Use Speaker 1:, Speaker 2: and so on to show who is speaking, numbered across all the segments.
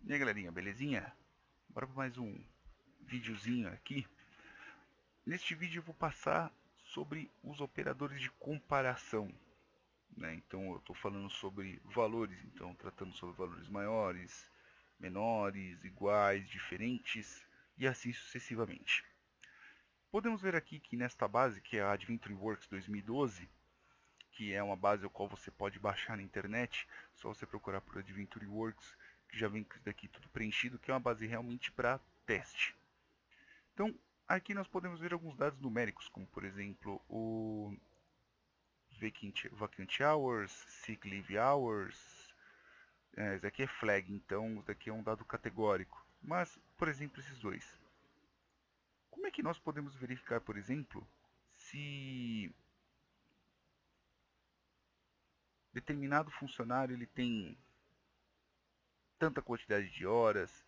Speaker 1: E aí galerinha, belezinha? Bora para mais um videozinho aqui. Neste vídeo eu vou passar sobre os operadores de comparação, né? Então eu estou falando sobre valores, então tratando sobre valores maiores, menores, iguais, diferentes e assim sucessivamente. Podemos ver aqui que nesta base, que é a AdventureWorks 2012, que é uma base a qual você pode baixar na internet, só você procurar por AdventureWorks, que já vem com isso daqui tudo preenchido, que é uma base realmente para teste. Então, aqui nós podemos ver alguns dados numéricos, como por exemplo o Vacant Hours, Sick Leave Hours. Esse aqui é flag, então isso daqui é um dado categórico. Mas, por exemplo, esses dois. Como é que nós podemos verificar, por exemplo, se determinado funcionário ele tem tanta quantidade de horas,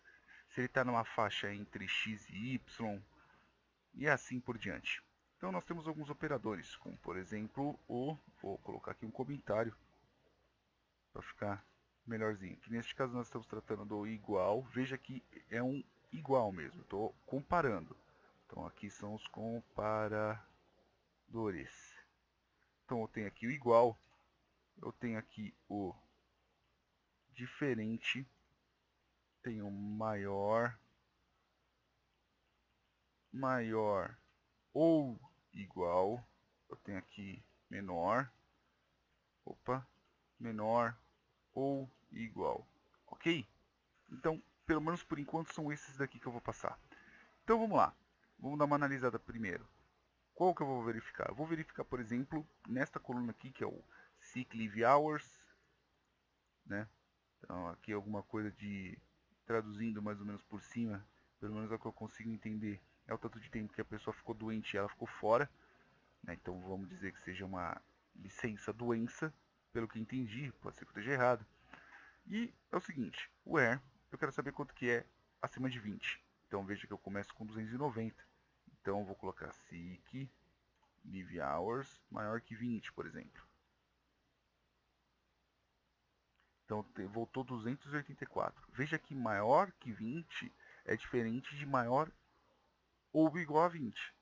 Speaker 1: se ele está numa faixa entre x e y, e assim por diante. Então nós temos alguns operadores, como por exemplo vou colocar aqui um comentário para ficar melhorzinho. Que neste caso nós estamos tratando do igual, veja que é um igual mesmo, estou comparando. Então aqui são os comparadores. Então eu tenho aqui o igual, eu tenho aqui o diferente, tenho maior, maior ou igual, eu tenho aqui menor, menor ou igual, ok? Então, pelo menos por enquanto são esses daqui que eu vou passar. Então vamos lá, vamos dar uma analisada primeiro. Qual que eu vou verificar? Eu vou verificar, por exemplo, nesta coluna aqui, que é o Sick Leave Hours, né? Então aqui alguma coisa de, traduzindo mais ou menos por cima, pelo menos é o que eu consigo entender, é o tanto de tempo que a pessoa ficou doente e ela ficou fora, né? Então vamos dizer que seja uma licença doença, pelo que entendi, pode ser que eu esteja errado. E é o seguinte, o where, eu quero saber quanto que é acima de 20. Então veja que eu começo com 290. Então eu vou colocar sick leave hours maior que 20, por exemplo. Então voltou 284. Veja que maior que 20 é diferente de maior ou igual a 20.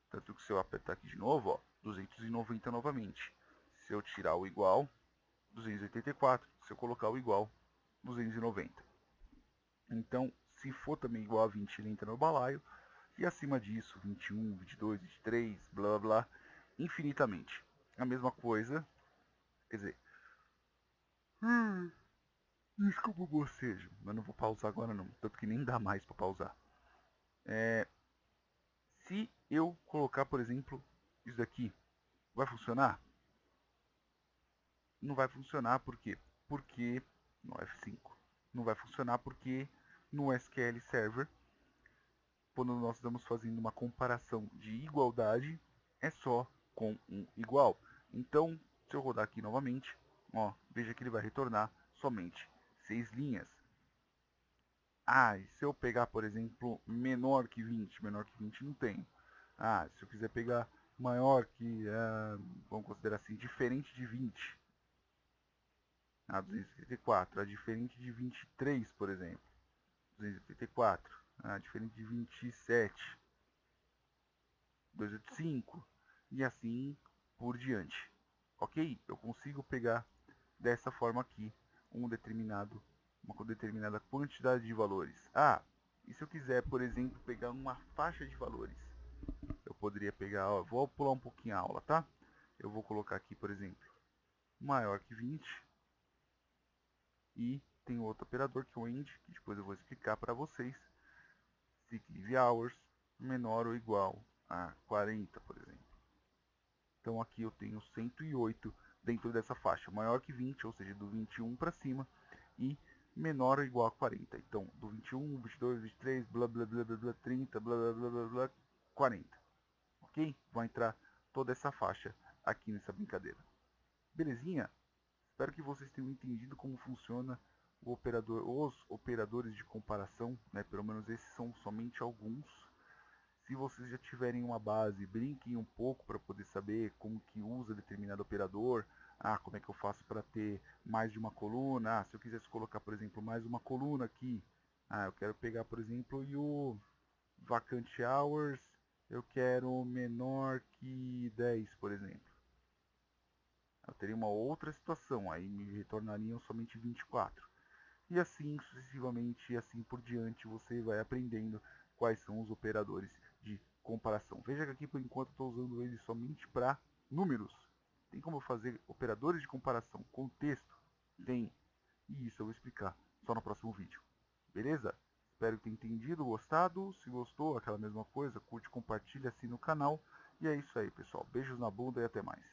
Speaker 1: Tanto que se eu apertar aqui de novo, ó, 290 novamente. Se eu tirar o igual, 284. Se eu colocar o igual, 290. Então, se for também igual a 20, ele entra no balaio. E acima disso, 21, 22, 23, blá blá, infinitamente. A mesma coisa, quer dizer, desculpa o bocejo, mas não vou pausar agora não, tanto que nem dá mais para pausar. Se eu colocar, por exemplo, isso daqui, vai funcionar? Não vai funcionar, por quê? Porque no F5. Não vai funcionar porque no SQL Server, quando nós estamos fazendo uma comparação de igualdade, é só com um igual. Então, se eu rodar aqui novamente, ó, veja que ele vai retornar somente 6 linhas. Ah, e se eu pegar, por exemplo, menor que 20 não tem. Ah, se eu quiser pegar maior que, vamos considerar assim, diferente de 20. Ah, 234. Ah, diferente de 23, por exemplo. 234. Ah, diferente de 27. 285. E assim por diante. Ok? Eu consigo pegar dessa forma aqui uma determinada quantidade de valores. Ah, e se eu quiser, por exemplo, pegar uma faixa de valores? Eu poderia pegar, ó, vou pular um pouquinho a aula, tá? Eu vou colocar aqui, por exemplo, maior que 20 e tem outro operador que é o end, que depois eu vou explicar para vocês. Sick leave hours menor ou igual a 40, por exemplo. Então aqui eu tenho 108 dentro dessa faixa, maior que 20, ou seja, do 21 para cima, e menor ou igual a 40. Então, do 21, 22, 23, blá blá blá blá, blá 30, blá blá blá blá, blá 40. Ok? Vai entrar toda essa faixa aqui nessa brincadeira. Belezinha? Espero que vocês tenham entendido como funciona os operadores de comparação, né? Pelo menos esses são somente alguns. Se vocês já tiverem uma base, brinquem um pouco para poder saber como que usa determinado operador. Ah, como é que eu faço para ter mais de uma coluna? Ah, se eu quisesse colocar, por exemplo, mais uma coluna aqui, Eu quero pegar, por exemplo, e o vacant hours, eu quero menor que 10, por exemplo. Eu teria uma outra situação, aí me retornariam somente 24. E assim sucessivamente, e assim por diante, você vai aprendendo quais são os operadores de comparação. Veja que aqui por enquanto estou usando ele somente para números. Tem como fazer operadores de comparação com texto? Tem. E isso eu vou explicar só no próximo vídeo. Beleza? Espero que tenha entendido, gostado. Se gostou, aquela mesma coisa, curte, compartilha, assina o canal. E é isso aí, pessoal. Beijos na bunda e até mais.